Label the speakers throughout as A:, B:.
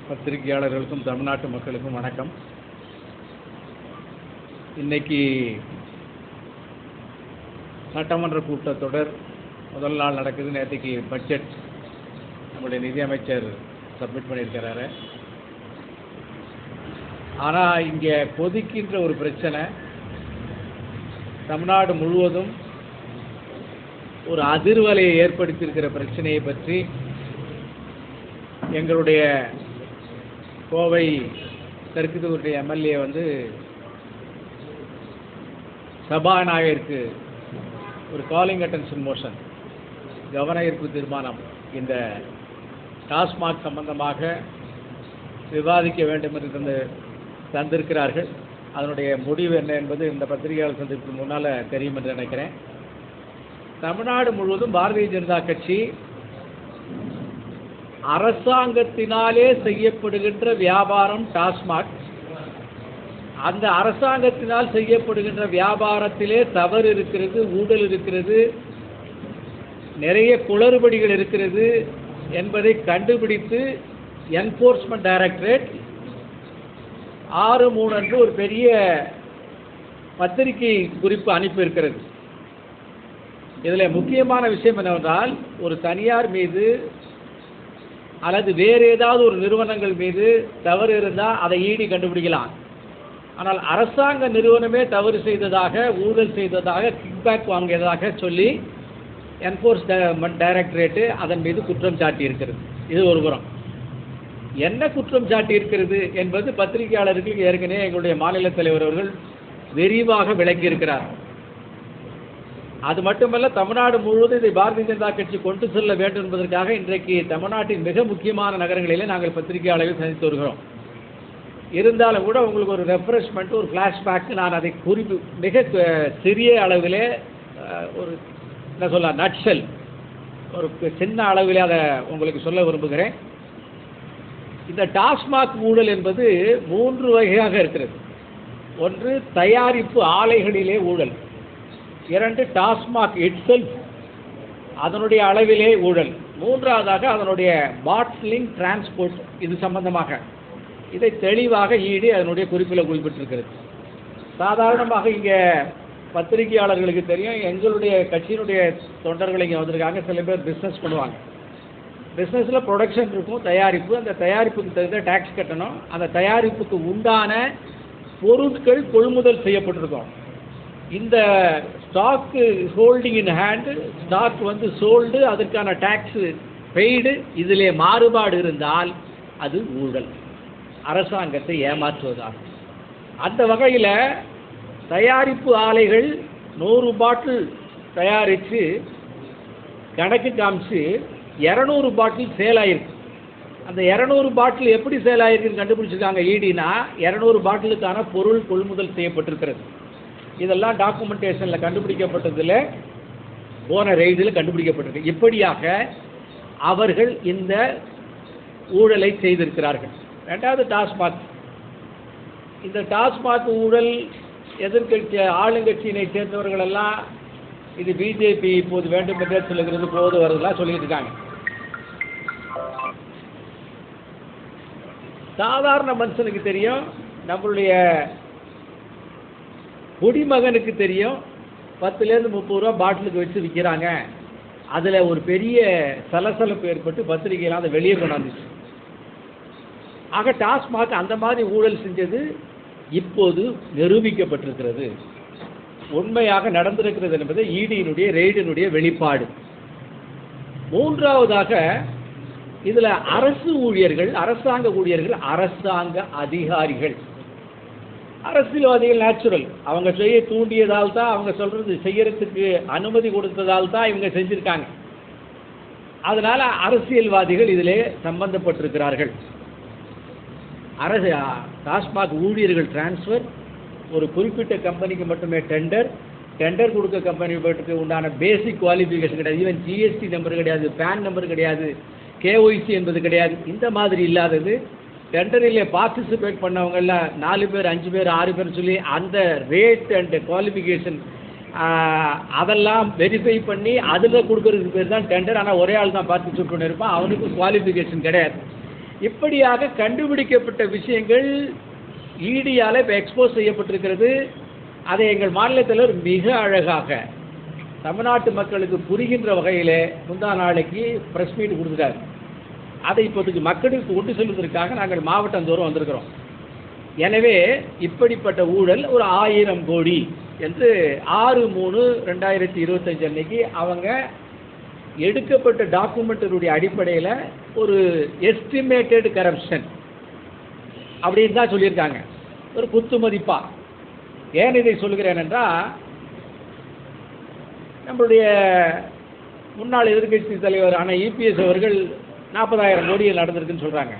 A: பத்திரிகையாளர்களுக்கும் தமிழ்நாட்டு மக்களுக்கும் வணக்கம். இன்னைக்கு சட்டமன்ற கூட்டத்தொடர் முதல் நாள் நடக்குது. நேற்றுக்கு பட்ஜெட் நம்முடைய நிதியமைச்சர் சப்மிட் பண்ணியிருக்கிறாரு. ஆனால் இங்கே கொதிக்கின்ற ஒரு பிரச்சனை, தமிழ்நாடு முழுவதும் ஒரு அதிர்வலையை ஏற்படுத்தியிருக்கிற பிரச்சனையை பற்றி எங்களுடைய கோவை தெற்கு தொகுதி எம்எல்ஏ சபாநாயகருக்கு ஒரு காலிங் அட்டென்ஷன் மோஷன், கவன ஈர்ப்பு தீர்மானம் இந்த டாஸ்மாக் சம்பந்தமாக விவாதிக்க வேண்டும் என்று தந்திருக்கிறார்கள். அதனுடைய முடிவு என்ன என்பது இந்த பத்திரிகையாளர் சந்திப்புக்கு முன்னால் தெரியும் என்று நினைக்கிறேன். தமிழ்நாடு முழுவதும் பாரதிய ஜனதா கட்சி அரசாங்கத்தினாலே செய்யப்படுகின்ற வியாபாரம் டாஸ்மாக், அந்த அரசாங்கத்தினால் செய்யப்படுகின்ற வியாபாரத்திலே தவறு இருக்கிறது, ஊழல் இருக்கிறது, நிறைய குளறுபடிகள் இருக்கிறது என்பதை கண்டுபிடித்து என்ஃபோர்ஸ்மெண்ட் டைரக்டரேட் 6/3 அன்று ஒரு பெரிய பத்திரிகை குறிப்பு அனுப்பியிருக்கிறது. இதில் முக்கியமான விஷயம் என்னவென்றால், ஒரு தனியார் மீது அல்லது வேறு ஏதாவது ஒரு நிறுவனங்கள் மீது தவறு இருந்தால் அதை ஈடி கண்டுபிடிக்கலாம். ஆனால் அரசாங்க நிறுவனமே தவறு செய்ததாக, ஊழல் செய்ததாக, கிக்பேக் வாங்கியதாக சொல்லி என்ஃபோர்ஸ்மெண்ட் டைரக்டரேட்டு அதன் மீது குற்றம் சாட்டி இருக்கிறது. இது ஒரு புறம். என்ன குற்றம் சாட்டி இருக்கிறது என்பது பத்திரிகையாளர்களுக்கு ஏற்கனவே எங்களுடைய மாநில தலைவர் அவர்கள் விரிவாக விளக்கியிருக்கிறார். அது மட்டுமல்ல, தமிழ்நாடு முழுவதும் இதை பாரதிய ஜனதா கட்சி கொண்டு செல்ல வேண்டும் என்பதற்காக இன்றைக்கு தமிழ்நாட்டின் மிக முக்கியமான நகரங்களிலே நாங்கள் பத்திரிகையாளர்கள் சந்தித்து வருகிறோம். இருந்தாலும் கூட உங்களுக்கு ஒரு ரெஃப்ரெஷ்மெண்ட், ஒரு ஃப்ளாஷ்பேக், நான் அதை மிக சிறிய அளவிலே ஒரு என்ன சொல்ல நட்ஷல், ஒரு சின்ன அளவிலே அதை உங்களுக்கு சொல்ல விரும்புகிறேன். இந்த டாஸ்மாக் ஊழல் என்பது 3 வகையாக இருக்கிறது. ஒன்று, தயாரிப்பு ஆலைகளிலே ஊழல். 2, டாஸ்மாக் இட்செல்ஃப், அதனுடைய அளவிலே ஊழல். 3வதாக அதனுடைய பாட்லிங், டிரான்ஸ்போர்ட், இது சம்பந்தமாக இதை தெளிவாக ஈடி அதனுடைய குறிப்பில் குறிப்பிட்டிருக்கிறது. சாதாரணமாக இங்கே பத்திரிகையாளர்களுக்கு தெரியும், எங்களுடைய கட்சியினுடைய தொண்டர்கள் இங்கே வந்திருக்காங்க. சில பேர் பிஸ்னஸ் பண்ணுவாங்க. பிஸ்னஸில் ப்ரொடக்ஷன் இருக்கும், தயாரிப்பு. அந்த தயாரிப்புக்கு தகுந்த டேக்ஸ் கட்டணும். அந்த தயாரிப்புக்கு உண்டான பொருட்கள் கொள்முதல் செய்யப்பட்டிருக்கும். இந்த stock holding in hand, stock sold, அதற்கான டேக்ஸு பெய்டு, இதிலே மாறுபாடு இருந்தால் அது ஊழல், அரசாங்கத்தை ஏமாற்றுவதாகும். அந்த வகையில் தயாரிப்பு ஆலைகள் 100 பாட்டில் தயாரித்து கணக்கு காமிச்சு 200 பாட்டில் சேல் ஆகிருக்கு. அந்த 200 பாட்டில் எப்படி சேல் ஆகிருக்குன்னு கண்டுபிடிச்சிருக்காங்க ஈடினா, 200 பாட்டிலுக்கான பொருள் கொள்முதல் செய்யப்பட்டிருக்கிறது. இதெல்லாம் டாக்குமெண்டேஷனில் கண்டுபிடிக்கப்பட்டதில், போன ரெய்டில் கண்டுபிடிக்கப்பட்டிருக்கு. இப்படியாக அவர்கள் இந்த ஊழலை செய்திருக்கிறார்கள். 2வது, டாஸ்மாக். இந்த டாஸ்மாக் ஊழல் எதிர்கட்சி ஆளுங்கட்சியினை சேர்ந்தவர்கள் எல்லாம் இது பிஜேபி இப்போது வேண்டும் என்றே சொல்லுகிறது, போது வருதெல்லாம் சொல்லிட்டு இருக்காங்க. சாதாரண மனுஷனுக்கு தெரியும், நம்மளுடைய குடிமகனுக்கு தெரியும், 10லேருந்து 30 ரூபா பாட்டிலுக்கு வச்சு விற்கிறாங்க. அதில் ஒரு பெரிய சலசலப்பு ஏற்பட்டு பத்திரிகையெல்லாம் அதை வெளியே கொண்டாந்துச்சு. ஆக டாஸ்மாக் அந்த மாதிரி ஊழல் செஞ்சது இப்போது நிரூபிக்கப்பட்டிருக்கிறது, உண்மையாக நடந்திருக்கிறது என்பது ஈடியினுடைய ரெய்டினுடைய வெளிப்பாடு. 3வதாக இதில் அரசு ஊழியர்கள், அரசாங்க ஊழியர்கள், அரசாங்க அதிகாரிகள், அரசியல்வாதிகள் நேச்சுரல், அவங்க செய்ய தூண்டியதால் தான், அவங்க சொல்கிறது செய்யறதுக்கு அனுமதி கொடுத்ததால் தான் இவங்க செஞ்சுருக்காங்க. அதனால் அரசியல்வாதிகள் இதிலே சம்பந்தப்பட்டிருக்கிறார்கள். டாஸ்மாக் ஊழியர்கள் டிரான்ஸ்ஃபர், ஒரு குறிப்பிட்ட கம்பெனிக்கு மட்டுமே டெண்டர் கொடுக்க கம்பெனிக்கு உண்டான பேசிக் குவாலிஃபிகேஷன் கிடையாது. ஈவன் ஜிஎஸ்டி நம்பர் கிடையாது, பேன் நம்பர் கிடையாது, கேஒய்சி என்பது கிடையாது. இந்த மாதிரி இல்லாதது டெண்டரில் பார்ட்டிசிபேட் பண்ணவங்கெல்லாம் 4 பேர், 5 பேர், 6 பேர் சொல்லி அந்த ரேட் அண்ட் குவாலிஃபிகேஷன் அதெல்லாம் வெரிஃபை பண்ணி அதில் கொடுக்கறதுக்கு பேர் தான் டெண்டர். ஆனால் ஒரே ஆள் தான் பார்ட்டிசிபேட் பண்ணியிருப்பான், அவனுக்கு குவாலிஃபிகேஷன் கிடையாது. இப்படியாக கண்டுபிடிக்கப்பட்ட விஷயங்கள் ஈடியால் இப்போ எக்ஸ்போஸ் செய்யப்பட்டிருக்கிறது. அதை எங்கள் மாநிலத்தில் மிக அழகாக தமிழ்நாட்டு மக்களுக்கு புரிகின்ற வகையில் முந்தா நாளைக்கு ப்ரெஸ் மீட் கொடுத்துட்டார். அதை இப்போதைக்கு மக்களுக்கு கொண்டு செல்வதற்காக நாங்கள் மாவட்டம் தோறும் வந்திருக்கிறோம். எனவே இப்படிப்பட்ட ஊழல் ஒரு 1000 கோடி என்று 6/3/2025 அன்னைக்கு அவங்க எடுக்கப்பட்ட டாக்குமெண்ட்டுடைய அடிப்படையில் ஒரு எஸ்டிமேட்டட் கரப்ஷன் அப்படின்னு தான் சொல்லியிருக்காங்க, ஒரு குத்து மதிப்பா. ஏன் இதை சொல்கிறேன் என்றால், நம்மளுடைய முன்னாள் எதிர்க்கட்சி தலைவர் ஆனால் இபிஎஸ் அவர்கள் 40,000 கோடியில் நடந்திருக்குன்னு சொல்கிறாங்க.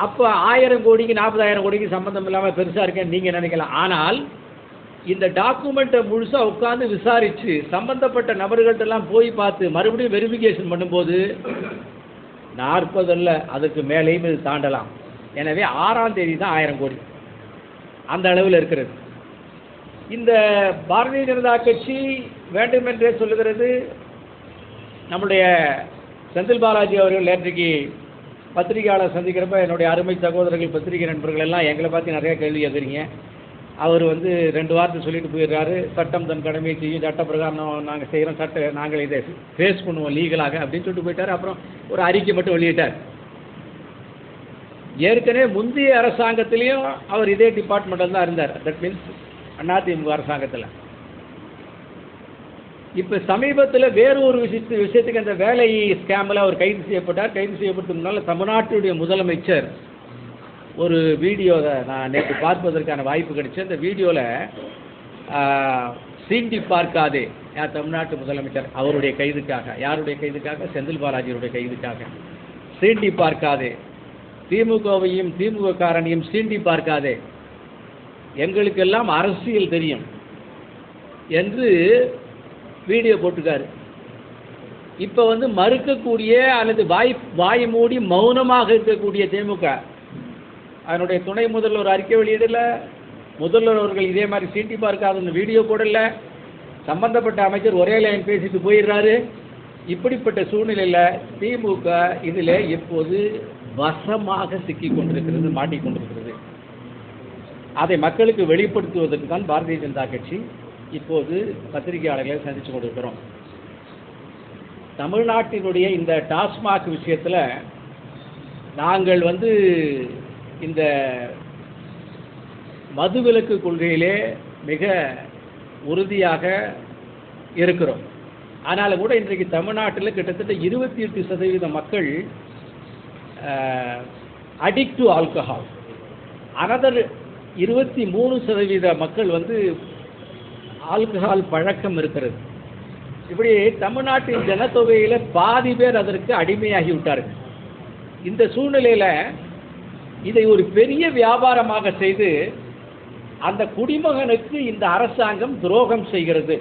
A: அப்போ 1000 கோடிக்கு 40,000 கோடிக்கு சம்பந்தம் இல்லாமல் பெருசாக இருக்கேன்னு நீங்கள் நினைக்கலாம். ஆனால் இந்த டாக்குமெண்ட்டை முழுசாக உட்காந்து விசாரித்து சம்பந்தப்பட்ட நபர்கள்ட்டெல்லாம் போய் பார்த்து மறுபடியும் வெரிஃபிகேஷன் பண்ணும்போது 40 அல்ல, அதுக்கு மேலேயும் இது தாண்டலாம். எனவே 6ஆம் தேதி தான் 1000 கோடி அந்த அளவில் இருக்கிறது. இந்த பாரதிய ஜனதா கட்சி வேண்டுமென்றே சொல்லுகிறது. நம்முடைய செந்தில் பாலாஜி அவர்கள் நேற்றைக்கு பத்திரிகையாளர் சந்திக்கிறப்ப என்னுடைய அருமை சகோதரர்கள் பத்திரிகை நண்பர்கள் எல்லாம் எங்களை பார்த்து நிறைய கேள்வி கேட்குறீங்க. அவர் 2 வார்த்தை சொல்லிட்டு போயிடுறாரு, சட்டம் தன் கடமையை செய்யும், சட்ட பிரகாரம் நாங்கள் செய்கிறோம், நாங்கள் இதை ஃபேஸ் பண்ணுவோம் லீகலாக அப்படின்னு சொல்லிட்டு போயிட்டார். அப்புறம் ஒரு அறிக்கை மட்டும் வெளியிட்டார். ஏற்கனவே முந்தைய அரசாங்கத்திலையும் அவர் இதே டிபார்ட்மெண்ட்டில் தான் இருந்தார். தட் மீன்ஸ் அதிமுக அரசாங்கத்தில். இப்போ சமீபத்தில் வேறு ஒரு விஷயத்துக்கு அந்த வேலை ஸ்கேமில் அவர் கைது செய்யப்பட்டார். கைது செய்யப்பட்டதுக்கு முன்னால் தமிழ்நாட்டுடைய முதலமைச்சர் ஒரு வீடியோவை நான் நேற்று பார்ப்பதற்கான வாய்ப்பு கிடைச்சி, அந்த வீடியோவில் சீண்டி பார்க்காதே, யார் தமிழ்நாட்டு முதலமைச்சர் அவருடைய கைதுக்காக, யாருடைய கைதுக்காக, செந்தில் பாலாஜியுடைய கைதுக்காக, சீண்டி பார்க்காதே, திமுகவையும் திமுக காரணியும் சீண்டி பார்க்காதே, எங்களுக்கெல்லாம் அரசியல் தெரியும் என்று வீடியோ போட்டுக்காரு. இப்போ மறுக்கக்கூடிய அல்லது வாய் மூடி மௌனமாக இருக்கக்கூடிய திமுக அதனுடைய துணை முதல்வர் அறிக்கை வெளியிடல, முதல்வர் அவர்கள் இதே மாதிரி சீண்டி பார்க்காத வீடியோ போடல, சம்பந்தப்பட்ட அமைச்சர் ஒரே லைன் பேசிட்டு போயிடுறாரு. இப்படிப்பட்ட சூழ்நிலையில் திமுக இதில் இப்போது வசமாக சிக்கி கொண்டிருக்கிறது, மாட்டிக்கொண்டிருக்கிறது. அதை மக்களுக்கு வெளிப்படுத்துவதற்கு தான் பாரதிய ஜனதா கட்சி இப்போது பத்திரிகையாளர்களை சந்தித்து கொண்டிருக்கிறோம். தமிழ்நாட்டினுடைய இந்த டாஸ்மாக் விஷயத்தில் நாங்கள் இந்த மதுவிலக்கு கொள்கையிலே மிக உறுதியாக இருக்கிறோம். ஆனாலும் கூட இன்றைக்கு தமிழ்நாட்டில் கிட்டத்தட்ட 28% மக்கள் அடிக்ட் டு ஆல்கஹால். அனதர் 23% மக்கள் ஆல்கஹால் பழக்கம் இருக்கிறது. இப்படி தமிழ்நாட்டின் ஜனத்தொகையில் பாதி பேர் அதற்கு அடிமையாகி விட்டார்கள். இந்த சூழ்நிலையில் இதை ஒரு பெரிய வியாபாரமாக செய்து அந்த குடிமகனுக்கு இந்த அரசாங்கம் துரோகம் செய்கிறது.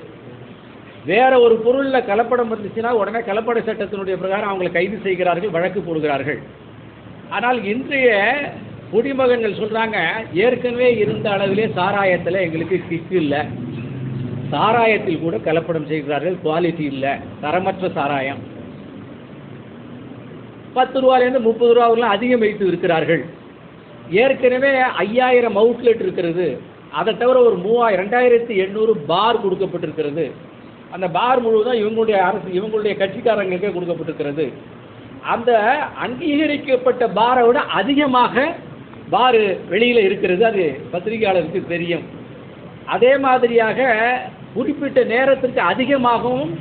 A: வேற ஒரு பொருளில் கலப்படம் இருந்துச்சுன்னா உடனே கலப்பட சட்டத்தினுடைய பிரகாரம் அவங்களை கைது செய்கிறார்கள், வழக்கு போடுகிறார்கள். ஆனால் இன்றைய குடிமகன்கள் சொல்கிறாங்க, ஏற்கனவே இருந்த அளவிலே சாராயத்தில் எங்களுக்கு கிக்கு இல்லை, சாராயத்தில் கூட கலப்படம் செய்கிறார்கள், குவாலிட்டி இல்லை, தரமற்ற சாராயம், 10 ரூபாயிலேருந்து 30 ரூபாவெல்லாம் அதிகம் வைத்து இருக்கிறார்கள். ஏற்கனவே 5000 அவுட்லெட் இருக்கிறது. அதை தவிர ஒரு 2800 பார் கொடுக்கப்பட்டிருக்கிறது. அந்த பார் முழுவதும் இவங்களுடைய கட்சிக்காரங்களுக்கே கொடுக்கப்பட்டிருக்கிறது. அந்த அங்கீகரிக்கப்பட்ட பாரை விட அதிகமாக பார் வெளியில் இருக்கிறது. அது பத்திரிகையாளருக்கு தெரியும். அதே மாதிரியாக குறிப்பிட்ட நேரத்திற்கு அதிகமாகவும்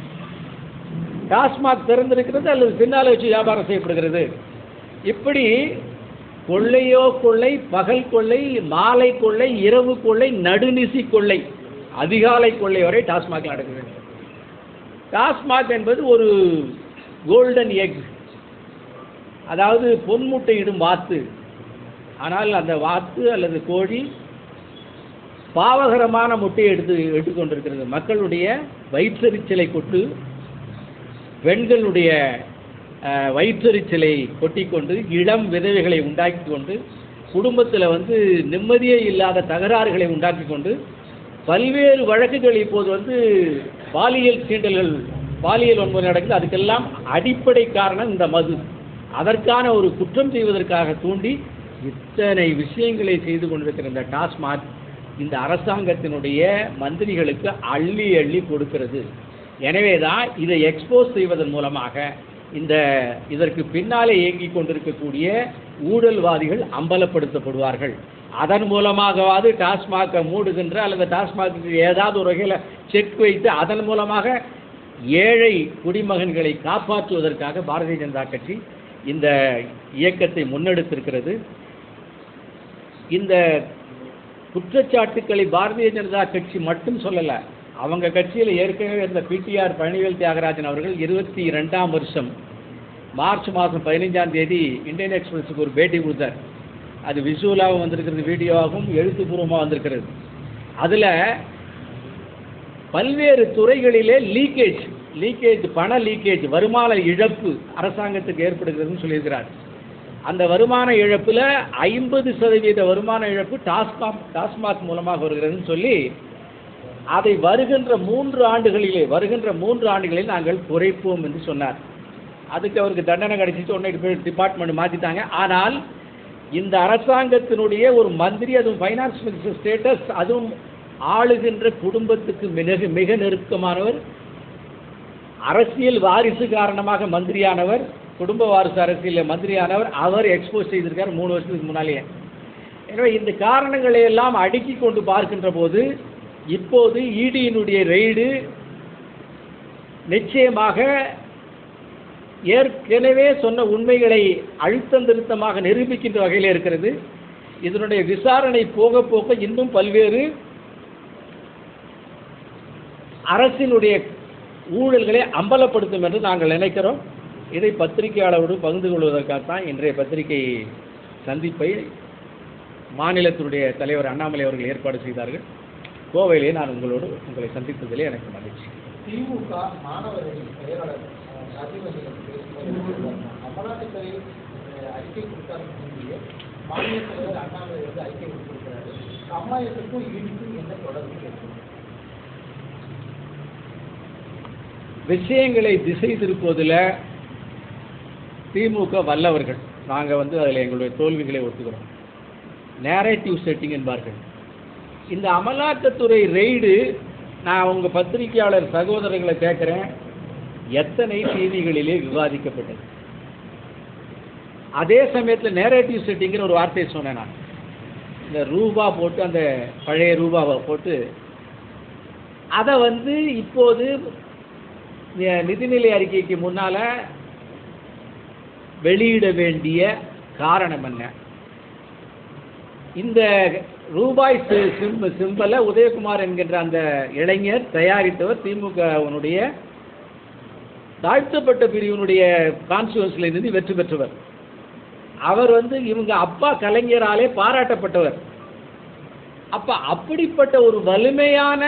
A: டாஸ்மாக் திறந்திருக்கிறது அல்லது பின்னால் வச்சு வியாபாரம் செய்யப்படுகிறது. இப்படி கொள்ளையோ கொள்ளை, பகல் கொள்ளை, மாலை கொள்ளை, இரவு கொள்ளை, நடுநிசி கொள்ளை, அதிகாலை கொள்ளை வரை டாஸ்மாக் நடக்குது. டாஸ்மாக் என்பது ஒரு கோல்டன் எக், அதாவது பொன்முட்டையிடும் வாத்து. ஆனால் அந்த வாத்து அல்லது கோழி பாவகரமான முட்டையை எடுத்துக்கொண்டிருக்கிறது. மக்களுடைய வயிற்றெரிச்சலை கொட்டு, பெண்களுடைய வயிற்றெரிச்சலை கொட்டிக்கொண்டு, இளம் விதவைகளை உண்டாக்கி கொண்டு, குடும்பத்தில் நிம்மதியே இல்லாத தகராறுகளை உண்டாக்கி கொண்டு, பல்வேறு வழக்குகள் இப்போது பாலியல் சீண்டல்கள், பாலியல் வன்முறை நடக்குது. அதுக்கெல்லாம் அடிப்படை காரணம் இந்த மது. அதற்கான ஒரு குற்றம் செய்வதற்காக தூண்டி இத்தனை விஷயங்களை செய்து கொண்டிருக்கிற இந்த டாஸ்மாக் இந்த அரசாங்கத்தினுடைய மந்திரிகளுக்கு அள்ளி அள்ளி கொடுக்கிறது. எனவே தான் இதை எக்ஸ்போஸ் செய்வதன் மூலமாக இதற்கு பின்னாலே இயங்கிக் கொண்டிருக்கக்கூடிய ஊழல்வாதிகள் அம்பலப்படுத்தப்படுவார்கள். அதன் மூலமாகவாது டாஸ்மாகை மூடுகின்ற அல்லது டாஸ்மாக்கு ஏதாவது ஒரு வகையில் செக் வைத்து அதன் மூலமாக ஏழை குடிமகன்களை காப்பாற்றுவதற்காக பாரதிய ஜனதா கட்சி இந்த இயக்கத்தை முன்னெடுத்திருக்கிறது. இந்த குற்றச்சாட்டுக்களை பாரதிய ஜனதா கட்சி மட்டும் சொல்லலை. அவங்க கட்சியில் ஏற்கனவே இருந்த பிடிஆர் பழனிவேல் தியாகராஜன் அவர்கள் 22ஆம் வருஷம் மார்ச் மாதம் 15ஆம் தேதி இந்தியன் எக்ஸ்பிரஸுக்கு ஒரு பேட்டி கொடுத்தார். அது விஷுவலாகவும் வந்திருக்கிறது, வீடியோவாகவும் எழுத்துப்பூர்வமாக வந்திருக்கிறது. அதில் பல்வேறு துறைகளிலே லீக்கேஜ் பண லீக்கேஜ் வருமான இழப்பு அரசாங்கத்துக்கு ஏற்படுகிறதுன்னு சொல்லியிருக்கிறார். அந்த வருமான இழப்பில் 50% வருமான இழப்பு டாஸ்மாக் மூலமாக வருகிறதுன்னு சொல்லி அதை வருகின்ற 3 ஆண்டுகளில் நாங்கள் குறைப்போம் என்று சொன்னார். அதுக்கு அவருக்கு தண்டனை கிடைச்சிச்சு, ஒன்று டிபார்ட்மெண்ட் மாற்றிட்டாங்க. ஆனால் இந்த அரசாங்கத்தினுடைய ஒரு மந்திரி, அதுவும் ஃபைனான்ஸ் மினிஸ்டர் ஸ்டேட்டஸ், அதுவும் ஆளுகின்ற குடும்பத்துக்கு மிக நெருக்கமானவர், அரசியல் வாரிசு காரணமாக மந்திரியானவர், குடும்ப வாரிசு அரசியல் மந்திரியானவர், அவர் எக்ஸ்போஸ் செய்திருக்கார் 3 வருஷத்துக்கு முன்னாலேயே. எனவே இந்த காரணங்களை எல்லாம் அடுக்கி கொண்டு பார்க்கின்ற போது இப்போது இடியினுடைய ரெய்டு நிச்சயமாக ஏற்கனவே சொன்ன உண்மைகளை அழுத்தம் திருத்தமாக நிரூபிக்கின்ற வகையில் இருக்கிறது. இதனுடைய விசாரணை போக போக இன்னும் பல்வேறு அரசினுடைய ஊழல்களை அம்பலப்படுத்தும் என்று நாங்கள் நினைக்கிறோம். இதை பத்திரிகையாளரோடு பகிர்ந்து கொள்வதற்காகத்தான் இன்றைய பத்திரிகை சந்திப்பை மாநிலத்தினுடைய தலைவர் அண்ணாமலை அவர்கள் ஏற்பாடு செய்தார்கள். கோவையிலே நான் உங்களை சந்தித்ததிலே எனக்கு மகிழ்ச்சி.
B: திமுக மாணவர்கள் செயலாளர் அமலாக்கத்துறை அறிக்கை கொடுத்தார். மாநில தலைவர் அண்ணாமலை வந்து அறிக்கை கொடுத்திருக்கிறாரு. சமுதாயத்துக்கும் ஈடுக்கும் என்ன தொடர்பு?
A: விஷயங்களை திசை திருப்பதில் திமுக வல்லவர்கள். நாங்கள் அதில் எங்களுடைய தோல்விகளை ஒத்துக்கிறோம். நேரேட்டிவ் செட்டிங் என்பார்கள். இந்த அமலாக்கத்துறை ரெய்டு, நான் உங்கள் பத்திரிகையாளர் சகோதரர்களை கேட்குறேன், எத்தனை செய்திகளிலே விவாதிக்கப்பட்டது? அதே சமயத்தில் நேரேட்டிவ் செட்டிங்கிற ஒரு வார்த்தையை சொன்னேன் நான். இந்த ரூபா போட்டு, அந்த பழைய ரூபாவை போட்டு அதை இப்போது நிதிநிலை அறிக்கைக்கு முன்னால் வெளியிட வேண்டிய காரணம் என்ன? இந்த ரூபாய் சிம்பலை உதயகுமார் என்கின்ற அந்த இளைஞர் தயாரித்தவர் திமுகவினுடைய தாழ்த்தப்பட்ட பிரிவினுடைய கான்ஸ்டியூன்சியில் இருந்து வெற்றி பெற்றவர். அவர் இவங்க அப்பா கலைஞராலே பாராட்டப்பட்டவர். அப்படிப்பட்ட ஒரு வலிமையான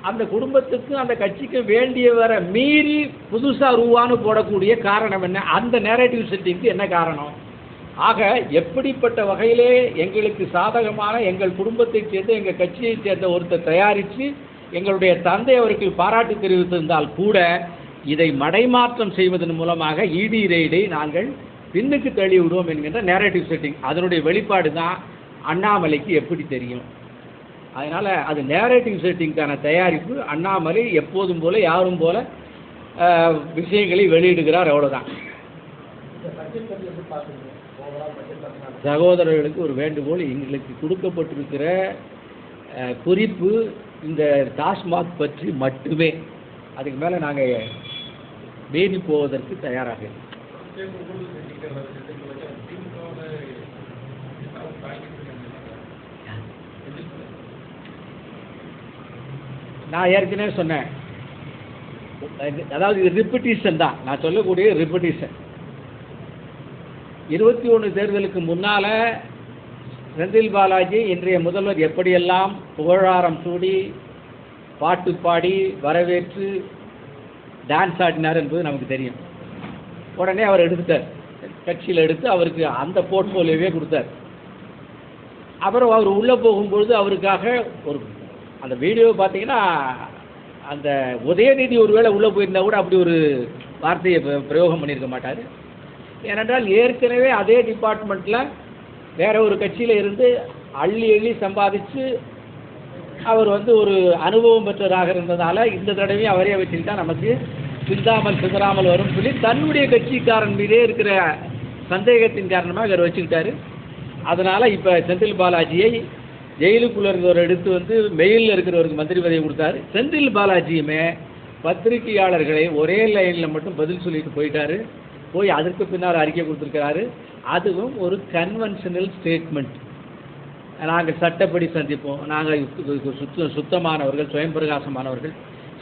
A: அந்த குடும்பத்துக்கு அந்த கட்சிக்கு வேண்டியவரை மீறி புதுசா ரூபான்னு போடக்கூடிய காரணம் என்ன? அந்த நேரேட்டிவ் செட்டிங்க்கு என்ன காரணம்? ஆக எப்படிப்பட்ட வகையிலே எங்களுக்கு சாதகமான எங்கள் குடும்பத்தைச் சேர்ந்த எங்கள் கட்சியைச் சேர்ந்த ஒருத்தர் தயாரித்து எங்களுடைய தந்தை அவருக்கு பாராட்டு தெரிவித்திருந்தால் கூட இதை மடைமாற்றம் செய்வதன் மூலமாக இடி ரெய்டை நாங்கள் பின்னுக்கு தள்ளி விடுவோம் என்கின்ற நேரேட்டிவ் செட்டிங். அதனுடைய வெளிப்பாடு தான் அண்ணாமலைக்கு எப்படி தெரியும்? அதனால் அது நேரேட்டிவ் செட்டிங்கான தயாரிப்பு. அண்ணாமலை எப்போதும் போல யாரும் போல விஷயங்களை வெளியிடுகிறார், அவ்வளோதான். சகோதரர்களுக்கு ஒரு வேண்டுகோள், எங்களுக்கு கொடுக்கப்பட்டிருக்கிற குறிப்பு இந்த டாஸ்மாக் பற்றி மட்டுமே. அதுக்கு மேலே நாங்கள் மீறி போவதற்கு தயாராக இருக்கோம். நான் ஏற்கனவே சொன்னேன், அதாவது இது ரிப்பீட்டேஷன் தான், நான் சொல்லக்கூடிய ரிப்பீட்டேஷன். 21 தேர்தலுக்கு முன்னால் செந்தில் பாலாஜி இன்றைய முதல்வர் எப்படியெல்லாம் புகழாரம் சூடி பாட்டு பாடி வரவேற்று டான்ஸ் ஆடினார் என்பது நமக்கு தெரியும். உடனே அவர் எடுத்துட்டார், கட்சியில் எடுத்து அவருக்கு அந்த போர்ட்ஃபோலியோவே கொடுத்தார். அப்புறம் அவர் உள்ளே போகும்பொழுது அவருக்காக ஒரு அந்த வீடியோ பார்த்தீங்கன்னா, அந்த உதயநிதி ஒருவேளை உள்ளே போயிருந்தா கூட அப்படி ஒரு வார்த்தையை பிரயோகம் பண்ணியிருக்க மாட்டார். ஏனென்றால் ஏற்கனவே அதே டிபார்ட்மெண்ட்டில் வேற ஒரு கட்சியில் இருந்து அள்ளி அள்ளி சம்பாதிச்சு அவர் ஒரு அனுபவம் பெற்றவராக இருந்ததால் இந்த தடவையும் அவரே வச்சுக்கிட்டா நமக்கு சிந்தாமல் சிதறாமல் வரும் சொல்லி தன்னுடைய கட்சிக்காரன் மீதே இருக்கிற சந்தேகத்தின் காரணமாக இவர் வச்சுக்கிட்டாரு. அதனால் இப்போ செந்தில் பாலாஜியை ஜெயிலுக்குள்ளே இருந்தவர் எடுத்து மெயிலில் இருக்கிறவருக்கு மந்திரி பதவி கொடுத்தாரு. செந்தில் பாலாஜியுமே பத்திரிகையாளர்களை ஒரே லைனில் மட்டும் பதில் சொல்லிட்டு போயிட்டாரு. போய் அதற்கு பின்னால் அறிக்கை கொடுத்துருக்கிறாரு. அதுவும் ஒரு கன்வென்ஷனல் ஸ்டேட்மெண்ட். நாங்கள் சட்டப்படி சந்திப்போம், நாங்கள் சுத்தமானவர்கள், சுயம் பிரகாசமானவர்கள்,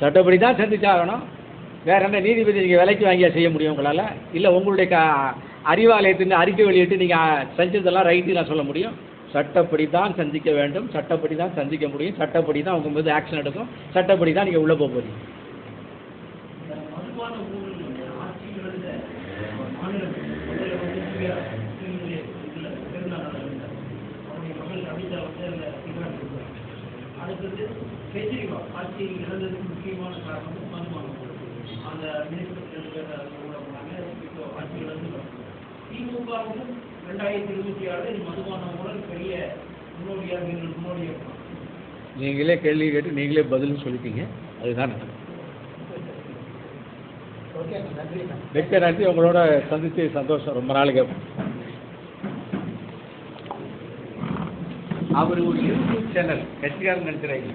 A: சட்டப்படி தான் சந்திச்சாகணும். வேற என்ன நீதிபதி நீங்கள் விலைக்கு வாங்கியா செய்ய முடியும் உங்களால்? இல்லை உங்களுடைய அறிவாலயத்தின் அறிக்கை வெளியிட்டு நீங்கள் செஞ்சதெல்லாம் ரைட்டு நான் சொல்ல முடியும்? சட்டப்படி தான் சந்திக்க வேண்டும், சட்டப்படி தான் சந்திக்க முடியும், சட்டப்படி தான் உங்கள் மீது ஆக்ஷன் எடுக்கும், சட்டப்படி தான் நீங்கள் உள்ளே போக போகிறீங்க.
C: அடுத்தது கெஜ்ரிவால் ஆட்சி இழந்ததுக்கு முக்கியமான காரணம் மதுபானம். அந்த மினிஸ்டர் ஆட்சி இழந்து திமுகவும் 2026 மதுபானம் மூலம் பெரிய முன்னோடியாக
A: நீங்களே கேள்வி கேட்டு நீங்களே பதிலும் சொல்லிட்டீங்க. அதுதான் நடக்கும். மிக்க நன்றி. உங்களோட சந்தித்து சந்தோஷம். ரொம்ப நாளைக்கு அவர் ஒரு யூடியூப் சேனல் கட்சிக்காரன் நினைக்கிறாங்க.